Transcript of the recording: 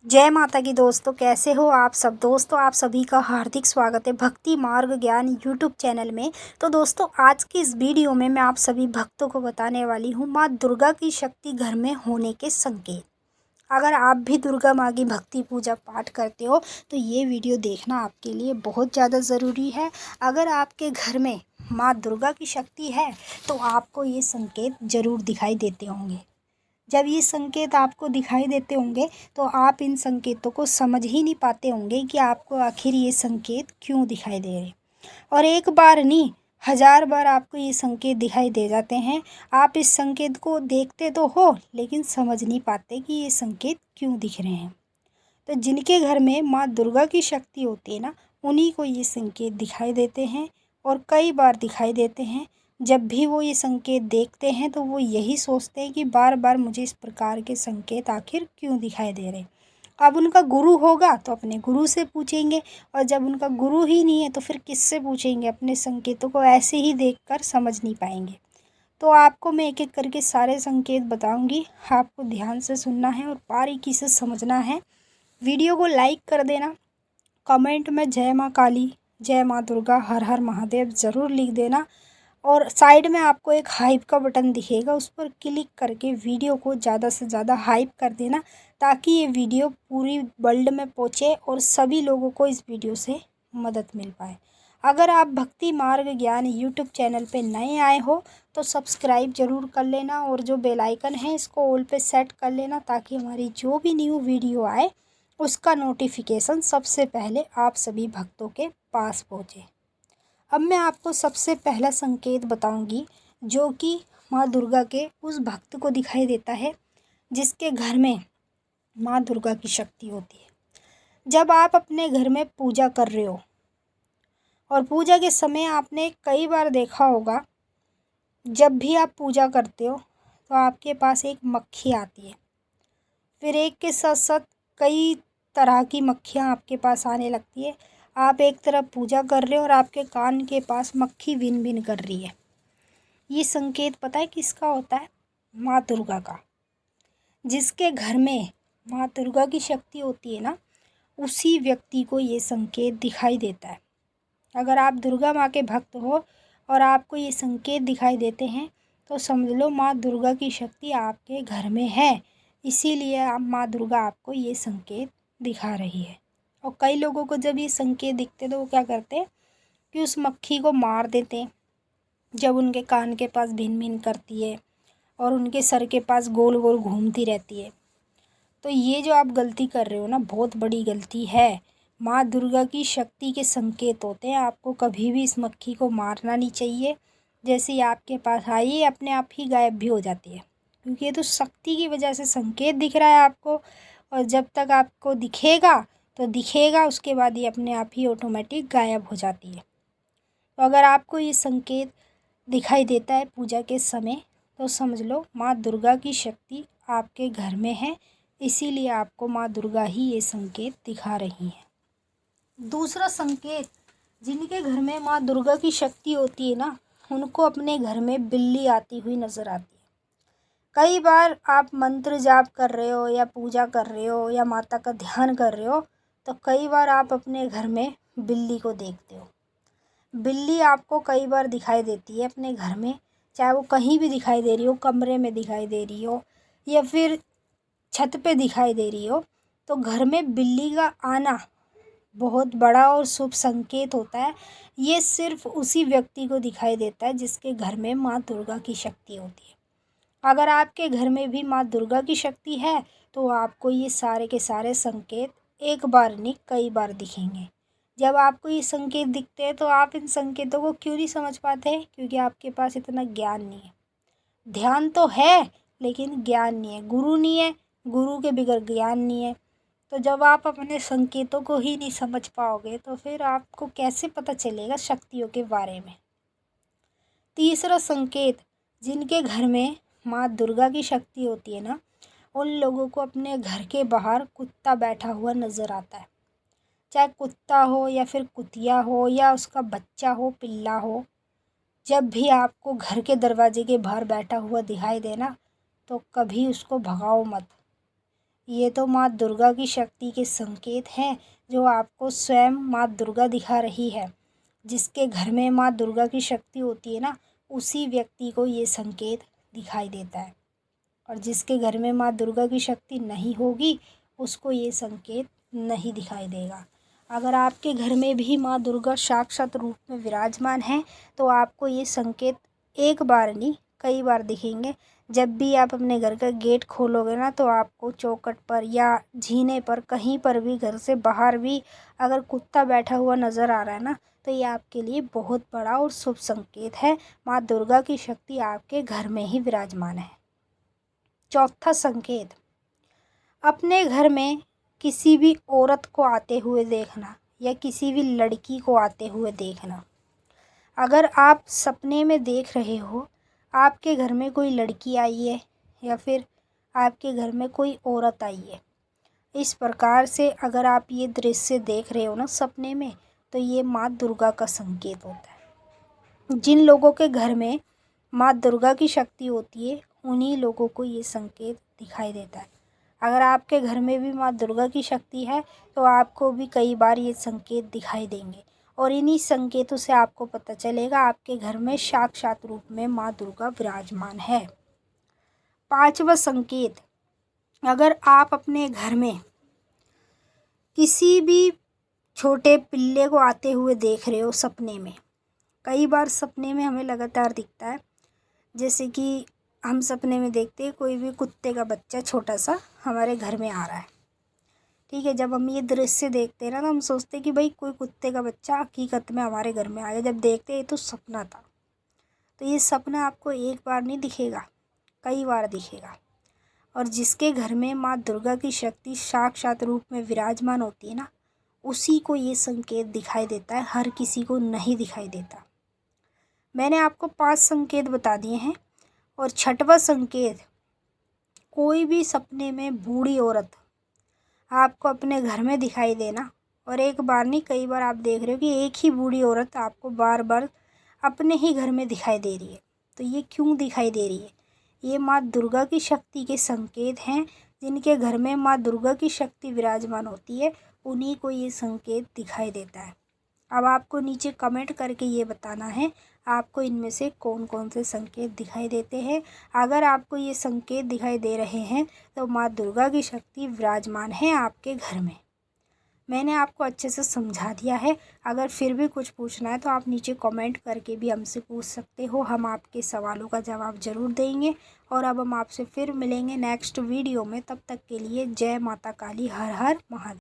जय माता की दोस्तों, कैसे हो आप सब। दोस्तों आप सभी का हार्दिक स्वागत है भक्ति मार्ग ज्ञान यूट्यूब चैनल में। तो दोस्तों आज की इस वीडियो में मैं आप सभी भक्तों को बताने वाली हूँ माँ दुर्गा की शक्ति घर में होने के संकेत। अगर आप भी दुर्गा माँ की भक्ति पूजा पाठ करते हो तो ये वीडियो देखना आपके लिए बहुत ज़्यादा ज़रूरी है। अगर आपके घर में माँ दुर्गा की शक्ति है तो आपको ये संकेत ज़रूर दिखाई देते होंगे। जब ये संकेत आपको दिखाई देते होंगे तो आप इन संकेतों को समझ ही नहीं पाते होंगे कि आपको आखिर ये संकेत क्यों दिखाई दे रहे। और एक बार नहीं, हज़ार बार आपको ये संकेत दिखाई दे जाते हैं। आप इस संकेत को देखते तो हो लेकिन समझ नहीं पाते कि ये संकेत क्यों दिख रहे हैं। तो जिनके घर में माँ दुर्गा की शक्ति होती है ना, उन्हीं को ये संकेत दिखाई देते हैं और कई बार दिखाई देते हैं। जब भी वो ये संकेत देखते हैं तो वो यही सोचते हैं कि बार बार मुझे इस प्रकार के संकेत आखिर क्यों दिखाई दे रहे। अब उनका गुरु होगा तो अपने गुरु से पूछेंगे, और जब उनका गुरु ही नहीं है तो फिर किससे पूछेंगे। अपने संकेतों को ऐसे ही देखकर समझ नहीं पाएंगे। तो आपको मैं एक एक करके सारे संकेत बताऊंगी, आपको ध्यान से सुनना है और बारीकी से समझना है। वीडियो को लाइक कर देना, कमेंट में जय माँ काली, जय माँ दुर्गा, हर हर महादेव ज़रूर लिख देना। और साइड में आपको एक हाइप का बटन दिखेगा, उस पर क्लिक करके वीडियो को ज़्यादा से ज़्यादा हाइप कर देना, ताकि ये वीडियो पूरी वर्ल्ड में पहुँचे और सभी लोगों को इस वीडियो से मदद मिल पाए। अगर आप भक्ति मार्ग ज्ञान यूट्यूब चैनल पे नए आए हो तो सब्सक्राइब ज़रूर कर लेना, और जो बेल आइकन है इसको ऑल पे सेट कर लेना, ताकि हमारी जो भी न्यू वीडियो आए उसका नोटिफिकेशन सबसे पहले आप सभी भक्तों के पास पहुँचे। अब मैं आपको सबसे पहला संकेत बताऊंगी जो कि माँ दुर्गा के उस भक्त को दिखाई देता है जिसके घर में माँ दुर्गा की शक्ति होती है। जब आप अपने घर में पूजा कर रहे हो और पूजा के समय आपने कई बार देखा होगा, जब भी आप पूजा करते हो तो आपके पास एक मक्खी आती है, फिर एक के साथ साथ कई तरह की मक्खियाँ आपके पास आने लगती है। आप एक तरफ पूजा कर रहे हो और आपके कान के पास मक्खी बिन बिन कर रही है। ये संकेत पता है किसका होता है? माँ दुर्गा का। जिसके घर में माँ दुर्गा की शक्ति होती है ना, उसी व्यक्ति को ये संकेत दिखाई देता है। अगर आप दुर्गा माँ के भक्त हो और आपको ये संकेत दिखाई देते हैं तो समझ लो माँ दुर्गा की शक्ति आपके घर में है, इसीलिए आप माँ दुर्गा आपको ये संकेत दिखा रही है। और कई लोगों को जब ये संकेत दिखते तो वो क्या करते हैं कि उस मक्खी को मार देते हैं जब उनके कान के पास भिन भिन करती है और उनके सर के पास गोल गोल घूमती रहती है। तो ये जो आप गलती कर रहे हो ना, बहुत बड़ी गलती है। माँ दुर्गा की शक्ति के संकेत होते हैं, आपको कभी भी इस मक्खी को मारना नहीं चाहिए। जैसे ही आपके पास आई ये अपने आप ही गायब भी हो जाती है, क्योंकि ये तो शक्ति की वजह से संकेत दिख रहा है आपको। और जब तक आपको दिखेगा तो दिखेगा, उसके बाद ये अपने आप ही ऑटोमेटिक गायब हो जाती है। तो अगर आपको ये संकेत दिखाई देता है पूजा के समय तो समझ लो माँ दुर्गा की शक्ति आपके घर में है, इसीलिए आपको माँ दुर्गा ही ये संकेत दिखा रही हैं। दूसरा संकेत, जिनके घर में माँ दुर्गा की शक्ति होती है ना, उनको अपने घर में बिल्ली आती हुई नज़र आती है। कई बार आप मंत्र जाप कर रहे हो या पूजा कर रहे हो या माता का ध्यान कर रहे हो तो कई बार आप अपने घर में बिल्ली को देखते हो। बिल्ली आपको कई बार दिखाई देती है अपने घर में, चाहे वो कहीं भी दिखाई दे रही हो, कमरे में दिखाई दे रही हो या फिर छत पे दिखाई दे रही हो। तो घर में बिल्ली का आना बहुत बड़ा और शुभ संकेत होता है। ये सिर्फ उसी व्यक्ति को दिखाई देता है जिसके घर में माँ दुर्गा की शक्ति होती है। अगर आपके घर में भी माँ दुर्गा की शक्ति है तो आपको ये सारे के सारे संकेत एक बार नहीं कई बार दिखेंगे। जब आपको ये संकेत दिखते हैं तो आप इन संकेतों को क्यों नहीं समझ पाते हैं? क्योंकि आपके पास इतना ज्ञान नहीं है। ध्यान तो है लेकिन ज्ञान नहीं है, गुरु नहीं है, गुरु के बगैर ज्ञान नहीं है। तो जब आप अपने संकेतों को ही नहीं समझ पाओगे तो फिर आपको कैसे पता चलेगा शक्तियों के बारे में। तीसरा संकेत, जिनके घर में माँ दुर्गा की शक्ति होती है ना, उन लोगों को अपने घर के बाहर कुत्ता बैठा हुआ नज़र आता है। चाहे कुत्ता हो या फिर कुतिया हो या उसका बच्चा हो, पिल्ला हो, जब भी आपको घर के दरवाजे के बाहर बैठा हुआ दिखाई देना तो कभी उसको भगाओ मत। ये तो माँ दुर्गा की शक्ति के संकेत हैं जो आपको स्वयं माँ दुर्गा दिखा रही है। जिसके घर में माँ दुर्गा की शक्ति होती है ना, उसी व्यक्ति को ये संकेत दिखाई देता है। और जिसके घर में माँ दुर्गा की शक्ति नहीं होगी, उसको ये संकेत नहीं दिखाई देगा। अगर आपके घर में भी माँ दुर्गा साक्षात रूप में विराजमान है, तो आपको ये संकेत एक बार नहीं कई बार दिखेंगे। जब भी आप अपने घर का गेट खोलोगे ना, तो आपको चौखट पर या जीने पर, कहीं पर भी, घर से बाहर भी अगर कुत्ता बैठा हुआ नज़र आ रहा है ना, तो ये आपके लिए बहुत बड़ा और शुभ संकेत है। माँ दुर्गा की शक्ति आपके घर में ही विराजमान है। चौथा संकेत, अपने घर में किसी भी औरत को आते हुए देखना या किसी भी लड़की को आते हुए देखना। अगर आप सपने में देख रहे हो आपके घर में कोई लड़की आई है या फिर आपके घर में कोई औरत आई है, इस प्रकार से अगर आप ये दृश्य देख रहे हो ना सपने में, तो ये माँ दुर्गा का संकेत होता है। जिन लोगों के घर में माँ दुर्गा की शक्ति होती है, उन्हीं लोगों को ये संकेत दिखाई देता है। अगर आपके घर में भी माँ दुर्गा की शक्ति है, तो आपको भी कई बार ये संकेत दिखाई देंगे और इन्हीं संकेतों से आपको पता चलेगा आपके घर में साक्षात रूप में माँ दुर्गा विराजमान है। पांचवा संकेत, अगर आप अपने घर में किसी भी छोटे पिल्ले को आते हुए देख रहे हो सपने में, कई बार सपने में हमें लगातार दिखता है, जैसे कि हम सपने में देखते हैं कोई भी कुत्ते का बच्चा छोटा सा हमारे घर में आ रहा है। ठीक है, जब हम ये दृश्य देखते हैं ना, तो हम सोचते हैं कि भाई कोई कुत्ते का बच्चा हकीकत में हमारे घर में आ गया। जब देखते हैं ये तो सपना था। तो ये सपना आपको एक बार नहीं दिखेगा, कई बार दिखेगा। और जिसके घर में माँ दुर्गा की शक्ति साक्षात रूप में विराजमान होती है ना, उसी को ये संकेत दिखाई देता है, हर किसी को नहीं दिखाई देता। मैंने आपको 5 संकेत बता दिए हैं। और छठवां संकेत, कोई भी सपने में बूढ़ी औरत आपको अपने घर में दिखाई देना, और एक बार नहीं कई बार आप देख रहे हो कि एक ही बूढ़ी औरत आपको बार बार अपने ही घर में दिखाई दे रही है। तो ये क्यों दिखाई दे रही है? ये माँ दुर्गा की शक्ति के संकेत हैं। जिनके घर में माँ दुर्गा की शक्ति विराजमान होती है, उन्हीं को ये संकेत दिखाई देता है। अब आपको नीचे कमेंट करके ये बताना है आपको इनमें से कौन कौन से संकेत दिखाई देते हैं। अगर आपको ये संकेत दिखाई दे रहे हैं, तो माँ दुर्गा की शक्ति विराजमान है आपके घर में। मैंने आपको अच्छे से समझा दिया है। अगर फिर भी कुछ पूछना है तो आप नीचे कमेंट करके भी हमसे पूछ सकते हो, हम आपके सवालों का जवाब ज़रूर देंगे। और अब हम आपसे फिर मिलेंगे नेक्स्ट वीडियो में। तब तक के लिए जय माता काली, हर हर महादेव।